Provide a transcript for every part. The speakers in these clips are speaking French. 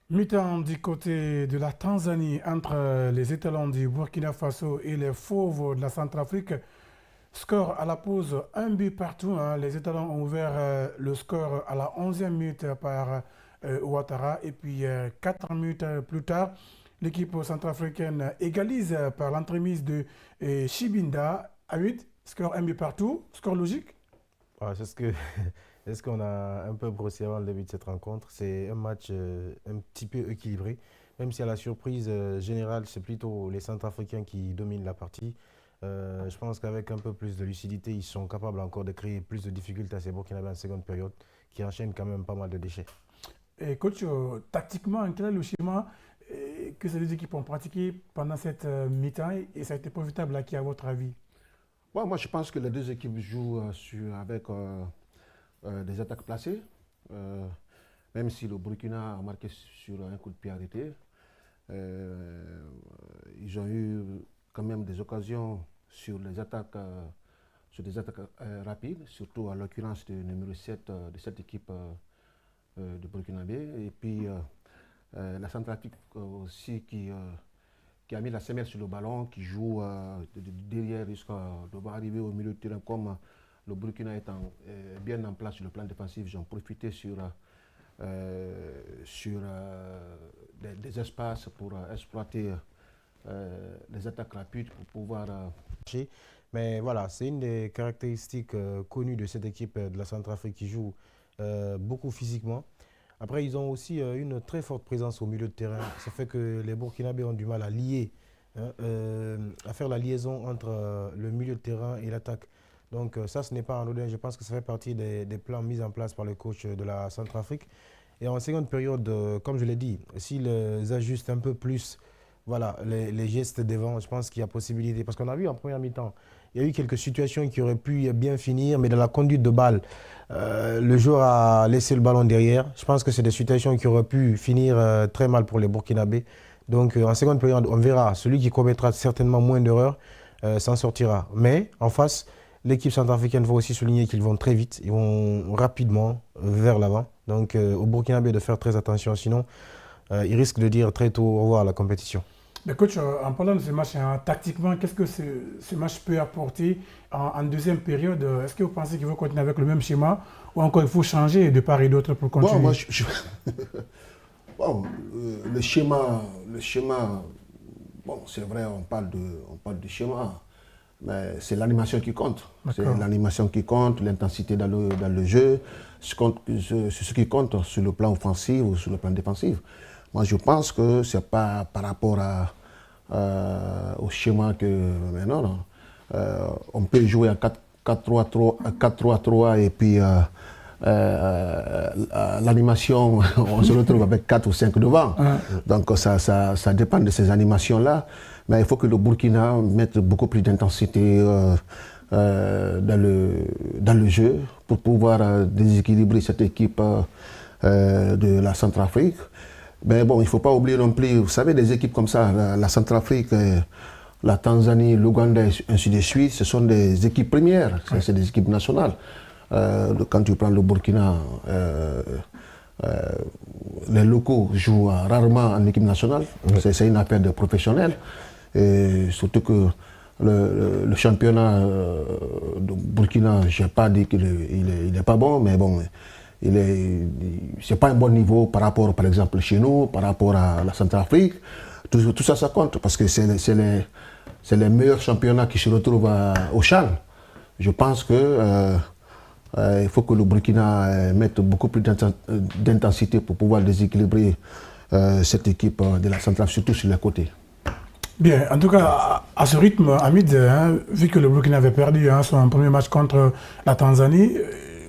Mi-temps du côté de la Tanzanie entre les étalons du Burkina Faso et les fauves de la Centrafrique. Score à la pause, un but partout, hein. Les étalons ont ouvert le score à la 11e minute par Ouattara. Et puis 4 minutes plus tard, l'équipe centrafricaine égalise par l'entremise de Chibinda à 8. Score un but partout. Score logique. Ouais, c'est ce qu'on a un peu brossé avant le début de cette rencontre. C'est un match un petit peu équilibré. Même si à la surprise générale, c'est plutôt les Centrafricains qui dominent la partie. Je pense qu'avec un peu plus de lucidité, ils sont capables encore de créer plus de difficultés à ces Burkinabés en seconde période, qui enchaînent quand même pas mal de déchets. Et coach, tactiquement, quel est le schéma que ces deux équipes ont pratiqué pendant cette mi-temps et ça a été profitable à qui, à votre avis? Bon, moi, je pense que les deux équipes jouent avec des attaques placées. Euh, Même si le Burkina a marqué sur un coup de pied arrêté, euh, ils ont eu quand même des occasions sur des attaques rapides, surtout à l'occurrence du numéro 7 de cette équipe de Burkinabé. Et puis la Centrafrique aussi qui a mis la semelle sur le ballon, qui joue derrière jusqu'à devoir arriver au milieu de terrain comme le Burkina étant bien en place sur le plan défensif. Ils ont profité sur des espaces pour exploiter les attaques rapides pour pouvoir Mais voilà, c'est une des caractéristiques connues de cette équipe de la Centrafrique qui joue beaucoup physiquement. Après, ils ont aussi une très forte présence au milieu de terrain. Ça fait que les Burkinabés ont du mal à lier, hein, à faire la liaison entre le milieu de terrain et l'attaque. Donc ça, ce n'est pas anodin. Je pense que ça fait partie des plans mis en place par le coach de la Centrafrique. Et en seconde période, comme je l'ai dit, s'ils ajustent un peu plus voilà, les gestes devant, je pense qu'il y a possibilité. Parce qu'on a vu en première mi-temps, il y a eu quelques situations qui auraient pu bien finir, mais dans la conduite de balle, le joueur a laissé le ballon derrière. Je pense que c'est des situations qui auraient pu finir très mal pour les Burkinabés. Donc en seconde période, on verra. Celui qui commettra certainement moins d'erreurs s'en sortira. Mais en face, l'équipe centrafricaine va aussi souligner qu'ils vont très vite, ils vont rapidement vers l'avant. Donc au Burkinabé de faire très attention, sinon ils risquent de dire très tôt au revoir à la compétition. Mais coach, en parlant de ce match, hein, tactiquement, qu'est-ce que ce match peut apporter en deuxième période? Est-ce que vous pensez qu'il faut continuer avec le même schéma ou encore il faut changer de part et d'autre pour bon, continuer? bon, le schéma, bon, c'est vrai, on parle de schéma, mais c'est l'animation qui compte. C'est D'accord. l'animation qui compte, l'intensité dans le jeu, c'est ce qui compte sur le plan offensif ou sur le plan défensif. Moi, je pense que c'est pas par rapport au schéma que. Mais non, non. On peut jouer en 4-3-3 et puis l'animation, on se retrouve avec 4 ou 5 devant. Hein. Donc ça dépend de ces animations-là. Mais il faut que le Burkina mette beaucoup plus d'intensité dans le jeu pour pouvoir déséquilibrer cette équipe de la Centrafrique. Mais bon, il ne faut pas oublier non plus, vous savez, des équipes comme ça, la Centrafrique, la Tanzanie, l'Ouganda, ainsi de suite, ce sont des équipes premières, c'est des équipes nationales. Quand tu prends le Burkina, les locaux jouent rarement en équipe nationale, c'est une affaire de professionnels. Et surtout que le championnat de Burkina, je n'ai pas dit qu'il n'est pas bon, mais bon, c'est pas un bon niveau par rapport, par exemple, chez nous, par rapport à la Centrafrique. Tout ça, ça compte parce que c'est les meilleurs championnats qui se retrouvent au CHAN. Je pense que il faut que le Burkina mette beaucoup plus d'intensité pour pouvoir déséquilibrer cette équipe de la Centrafrique, surtout sur les côtés. Bien, en tout cas, à ce rythme, Hamid, hein, vu que le Burkina avait perdu hein, son premier match contre la Tanzanie,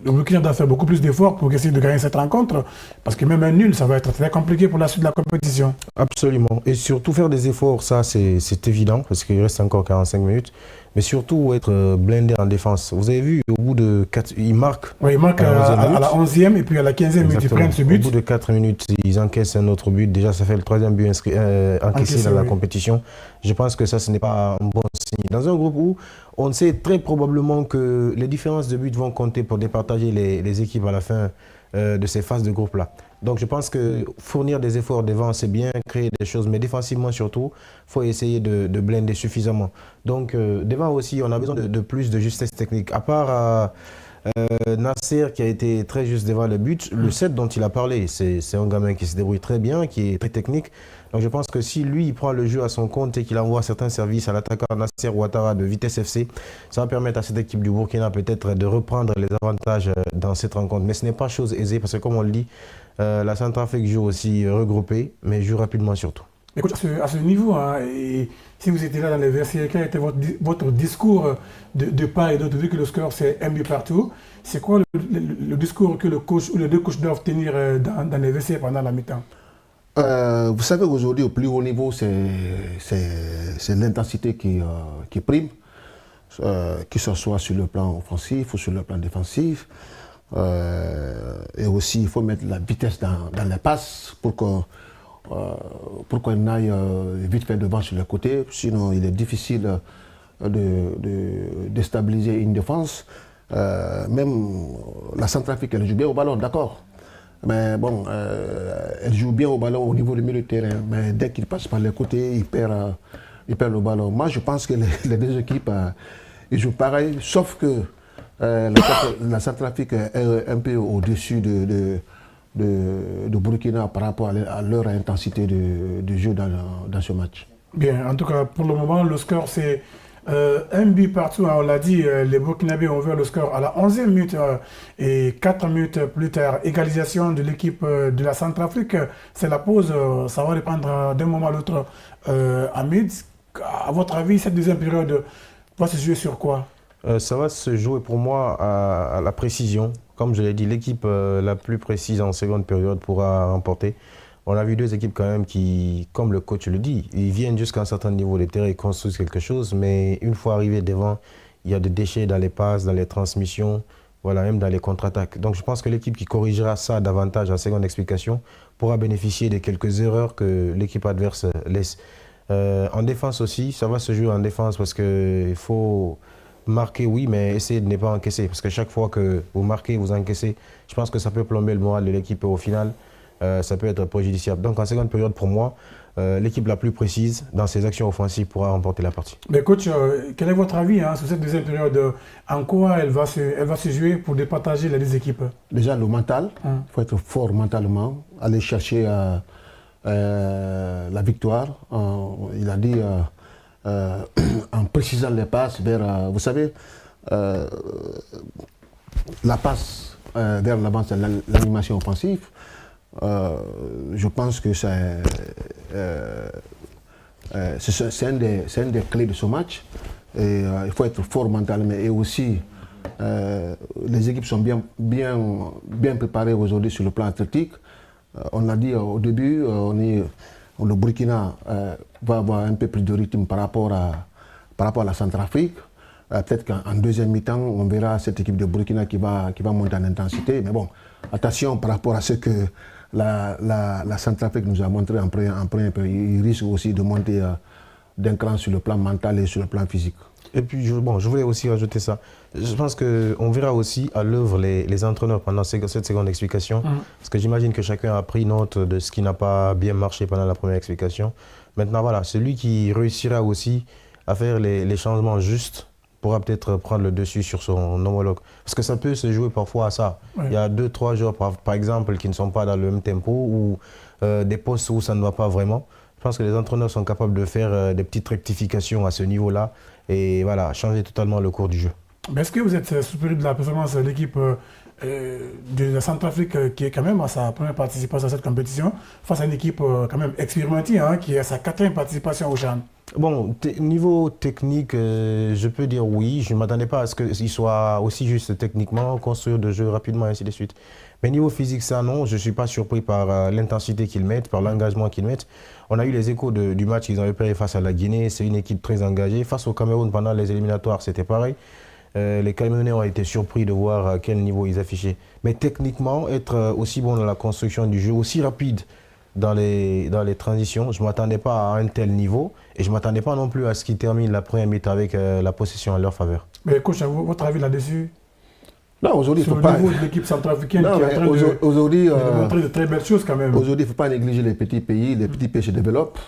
le Burkina doit faire beaucoup plus d'efforts pour essayer de gagner cette rencontre, parce que même un nul, ça va être très compliqué pour la suite de la compétition. Absolument. Et surtout faire des efforts, ça c'est évident, parce qu'il reste encore 45 minutes. Mais surtout être blindé en défense. Vous avez vu, au bout de 4, ils marquent Oui, il marque à la 11e et puis à la 15e minute, ils prennent ce Au but. bout de 4 minutes, ils encaissent un autre but. Déjà, ça fait le troisième but encaissé dans la compétition. Je pense que ça, ce n'est pas un bon signe. Dans un groupe où on sait très probablement que les différences de buts vont compter pour départager les équipes à la fin de ces phases de groupe-là. Donc je pense que fournir des efforts devant, c'est bien, créer des choses, mais défensivement surtout, il faut essayer de blinder suffisamment. Donc devant aussi, on a besoin de plus de justesse technique. À part Nasser qui a été très juste devant le but, le set dont il a parlé, c'est un gamin qui se débrouille très bien, qui est très technique. Donc je pense que si lui, il prend le jeu à son compte et qu'il envoie certains services à l'attaquant Nasser Ouattara de Vitesse FC, ça va permettre à cette équipe du Burkina peut-être de reprendre les avantages dans cette rencontre. Mais ce n'est pas chose aisée parce que comme on le dit, la Centrafrique joue aussi regroupée, mais joue rapidement surtout. Écoute, à ce niveau, hein, et si vous étiez là dans les vestiaires, quel était votre discours de part et d'autre, vu que le score c'est un but partout, c'est quoi le discours que le coach ou les deux coachs doivent tenir dans les vestiaires pendant la mi-temps? Vous savez qu'aujourd'hui, au plus haut niveau, c'est l'intensité qui prime, que ce soit sur le plan offensif ou sur le plan défensif. Et aussi, il faut mettre la vitesse dans les passes pour qu'on aille vite fait devant sur le côté. Sinon, il est difficile de déstabiliser une défense. Même la Centrafrique, elle joue bien au ballon, d'accord. Mais bon, elle joue bien au ballon au niveau du milieu de terrain. Mais dès qu'il passe par les côtés, il perd le ballon. Moi, je pense que les deux équipes, ils jouent pareil, sauf que la Centrafrique est un peu au-dessus de Burkina par rapport à leur intensité de jeu dans ce match. Bien, en tout cas, pour le moment, le score c'est un but partout. Hein, on l'a dit, les Burkinabés ont ouvert le score à la 11e minute et 4 minutes plus tard, égalisation de l'équipe de la Centrafrique. C'est la pause, ça va reprendre d'un moment à l'autre à mid. À votre avis, cette deuxième période va se jouer sur quoi? Ça va se jouer pour moi à la précision. Comme je l'ai dit, l'équipe la plus précise en seconde période pourra remporter. On a vu deux équipes quand même qui, comme le coach le dit, ils viennent jusqu'à un certain niveau de terrain, ils construisent quelque chose, mais une fois arrivés devant, il y a des déchets dans les passes, dans les transmissions, voilà, même dans les contre-attaques. Donc je pense que l'équipe qui corrigera ça davantage en seconde explication pourra bénéficier de quelques erreurs que l'équipe adverse laisse. En défense aussi, ça va se jouer en défense parce qu'il faut marquer, oui, mais essayer de ne pas encaisser. Parce que chaque fois que vous marquez, vous encaissez, je pense que ça peut plomber le moral de l'équipe et au final, ça peut être préjudiciable. Donc en seconde période, pour moi, l'équipe la plus précise dans ses actions offensives pourra remporter la partie. Mais coach, quel est votre avis sur cette deuxième période? En quoi elle va se jouer pour départager les deux équipes? Déjà, le mental, il faut être fort mentalement, aller chercher la victoire. Il a dit en précisant les passes vers, vous savez, la passe vers l'avant, c'est l'animation offensive. Je pense que c'est une des clés de ce match. Et, il faut être fort mentalement. Et aussi, les équipes sont bien préparées aujourd'hui sur le plan athlétique. On l'a dit au début, le Burkina va avoir un peu plus de rythme par rapport à la Centrafrique. Peut-être qu'en deuxième mi-temps, on verra cette équipe de Burkina qui va monter en intensité. Mais bon, attention par rapport à ce que la Centrafrique nous a montré en premier peu. Il risque aussi de monter d'un cran sur le plan mental et sur le plan physique. Et puis, je voulais aussi rajouter ça. Je pense qu'on verra aussi à l'œuvre les entraîneurs pendant cette seconde explication. Parce que j'imagine que chacun a pris note de ce qui n'a pas bien marché pendant la première explication. Maintenant, voilà, celui qui réussira aussi à faire les changements justes pourra peut-être prendre le dessus sur son homologue. Parce que ça peut se jouer parfois à ça. Oui. Il y a 2-3 joueurs, par exemple, qui ne sont pas dans le même tempo ou des postes où ça ne va pas vraiment. Je pense que les entraîneurs sont capables de faire des petites rectifications à ce niveau-là et voilà, changer totalement le cours du jeu. Est-ce que vous êtes surpris de la performance de l'équipe de la Centrafrique qui est quand même à sa première participation à cette compétition face à une équipe quand même expérimentée qui est à sa 4e participation au CHAN? Bon, niveau technique, je peux dire oui. Je ne m'attendais pas à ce qu'il soit aussi juste techniquement, construire de jeu rapidement et ainsi de suite. Mais niveau physique, ça non, je ne suis pas surpris par l'intensité qu'ils mettent, par l'engagement qu'ils mettent. On a eu les échos du match qu'ils ont repéré face à la Guinée. C'est une équipe très engagée. Face au Cameroun, pendant les éliminatoires, c'était pareil. Les Camerounais ont été surpris de voir à quel niveau ils affichaient. Mais techniquement, être aussi bon dans la construction du jeu, aussi rapide dans les transitions, je ne m'attendais pas à un tel niveau et je ne m'attendais pas non plus à ce qu'ils terminent la première mi-temps avec la possession à leur faveur. Mais coach, votre avis là-dessus? Non, aujourd'hui, il sur faut le pas. niveau de l'équipe centrafricaine Non, qui est en mais train de aujourd'hui, montrer de très belles choses quand même. aujourd'hui, il ne faut pas négliger les petits pays. Les petits pays se développent.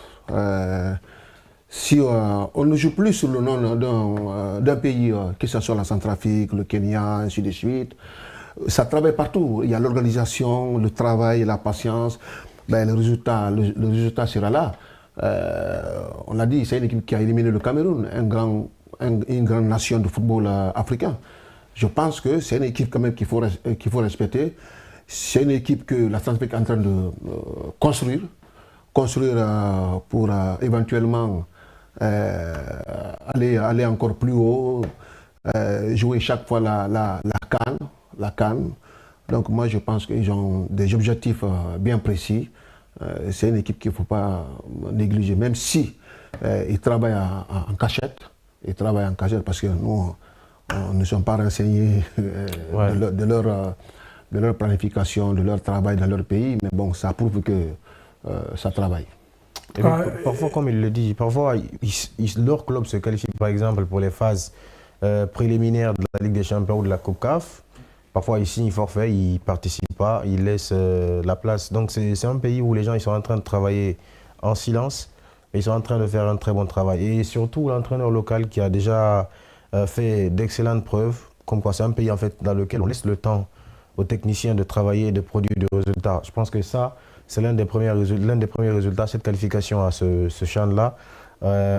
Si on ne joue plus sur le nom d'un pays, que ce soit la Centrafrique, le Kenya, ainsi de suite, ça travaille partout. Il y a l'organisation, le travail, la patience. Ben, le résultat sera là. On l'a dit, c'est une équipe qui a éliminé le Cameroun, une grande nation de football africain. Je pense que c'est une équipe quand même qu'il faut respecter. C'est une équipe que la Centrafrique est en train de construire pour éventuellement aller encore plus haut, jouer chaque fois la CAN. Donc moi je pense qu'ils ont des objectifs bien précis. C'est une équipe qu'il ne faut pas négliger, même si ils travaillent en cachette. Ils travaillent en cachette parce que nous, on ne sommes pas renseignés de leur planification, de leur travail dans leur pays, mais bon, ça prouve que ça travaille. Parfois, comme il le dit, parfois leur club se qualifie par exemple pour les phases préliminaires de la Ligue des Champions ou de la Coupe CAF. Parfois ils signent forfait, ils ne participent pas, ils laissent la place. Donc c'est un pays où les gens ils sont en train de travailler en silence, mais ils sont en train de faire un très bon travail. Et surtout l'entraîneur local qui a déjà fait d'excellentes preuves, comme quoi c'est un pays en fait dans lequel on laisse le temps aux techniciens de travailler et de produire des résultats. Je pense que ça, c'est l'un des premiers résultats, cette qualification à ce champ-là.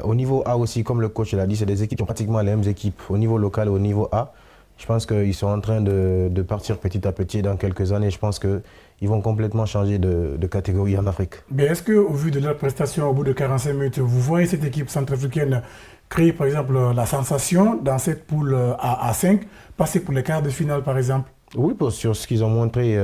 Au niveau A aussi, comme le coach l'a dit, c'est des équipes qui ont pratiquement les mêmes équipes au niveau local et au niveau A. Je pense qu'ils sont en train de partir petit à petit dans quelques années. Je pense qu'ils vont complètement changer de catégorie en Afrique. Mais est-ce qu'au vu de leur prestation au bout de 45 minutes, vous voyez cette équipe centrafricaine créer par exemple la sensation dans cette poule A5, passer pour les quarts de finale par exemple? Oui, sur ce qu'ils ont montré,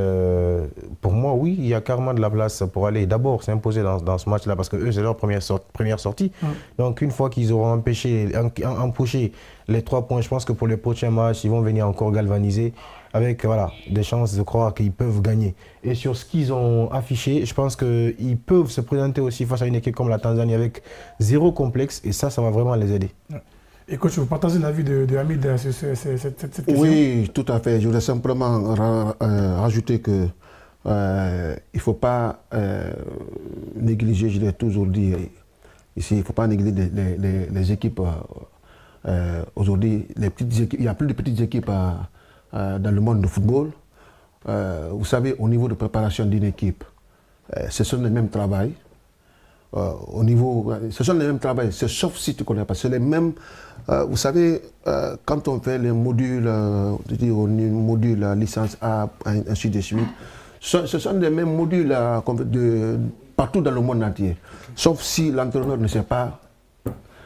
pour moi, oui, il y a carrément de la place pour aller d'abord s'imposer dans ce match-là, parce que eux, c'est leur première sortie. Donc, une fois qu'ils auront empoché les 3 points, je pense que pour les prochains matchs, ils vont venir encore galvaniser avec des chances de croire qu'ils peuvent gagner. Et sur ce qu'ils ont affiché, je pense qu'ils peuvent se présenter aussi face à une équipe comme la Tanzanie avec zéro complexe, et ça va vraiment les aider. Et coach, vous partagez l'avis de Hamid sur cette question? Oui, tout à fait. Je voudrais simplement rajouter que il ne faut pas négliger, je l'ai toujours dit ici, il ne faut pas négliger les équipes. Aujourd'hui, il n'y a plus de petites équipes dans le monde du football. Vous savez, au niveau de préparation d'une équipe, ce sont les mêmes travails. Ce sont les mêmes travails, sauf si tu ne connais pas. C'est les mêmes. Vous savez, quand on fait les modules, licence A, ainsi de suite, ce sont les mêmes modules partout dans le monde entier. Sauf si l'entraîneur ne sait pas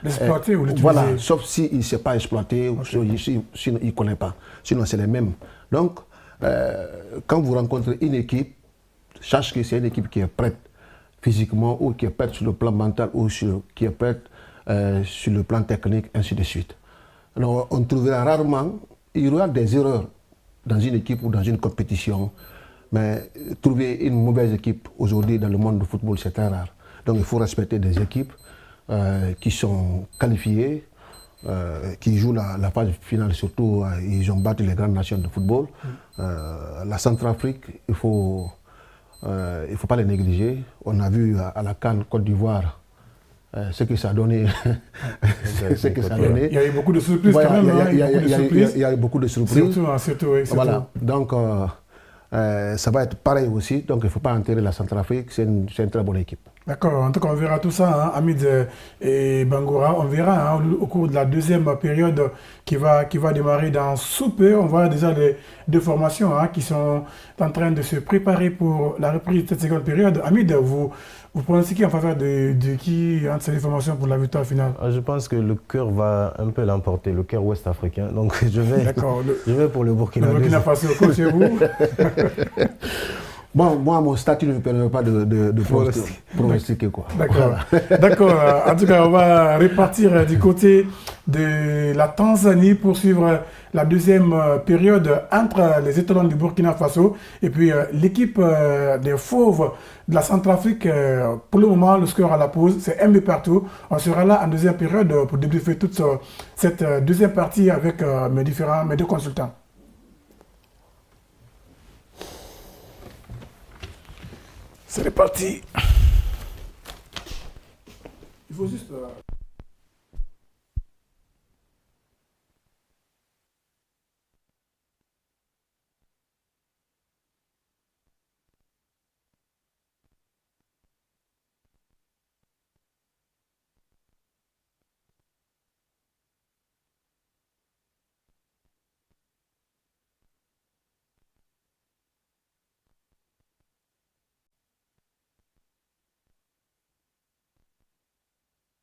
l'exploiter ou l'utiliser. Voilà, sauf s'il ne sait pas exploiter, sinon il ne connaît pas. Sinon, c'est les mêmes. Donc, quand vous rencontrez une équipe, sache que c'est une équipe qui est prête physiquement, ou qui est prête sur le plan mental, ou qui est prête sur le plan technique, ainsi de suite. Alors, on trouvera rarement, il y aura des erreurs dans une équipe ou dans une compétition, mais trouver une mauvaise équipe aujourd'hui dans le monde du football, c'est très rare. Donc, il faut respecter des équipes qui sont qualifiées, qui jouent la phase finale, surtout, ils ont battu les grandes nations de football. La Centrafrique, il ne faut pas les négliger. On a vu à la CAN Côte d'Ivoire ce que ça a donné. Il y a eu beaucoup de surprises quand même. Il y a eu beaucoup de surprises. Surtout, oui. Voilà. Donc, ça va être pareil aussi. Donc, il ne faut pas enterrer la Centrafrique. C'est une très bonne équipe. D'accord. En tout cas, on verra tout ça, Hamid et Bangoura. On verra au cours de la deuxième période qui va démarrer dans sous peu. On voit déjà les deux formations qui sont en train de se préparer pour la reprise de cette seconde période. Hamid, vous pronostiquez en faveur de qui entre ces deux formations pour la victoire finale? Je pense que le cœur va un peu l'emporter, le cœur ouest-africain. Donc je vais pour le Burkina. Le Burkina Faso, chez vous. Bon, moi, mon statut ne me permet pas de pronostiquer quoi. D'accord. Voilà. D'accord. En tout cas, on va repartir du côté de la Tanzanie pour suivre la deuxième période entre les étalons du Burkina Faso et puis l'équipe des Fauves de la Centrafrique. Pour le moment, le score à la pause, c'est 1 but partout. On sera là en deuxième période pour débriefer toute cette deuxième partie avec mes deux consultants. C'est reparti. Il faut juste...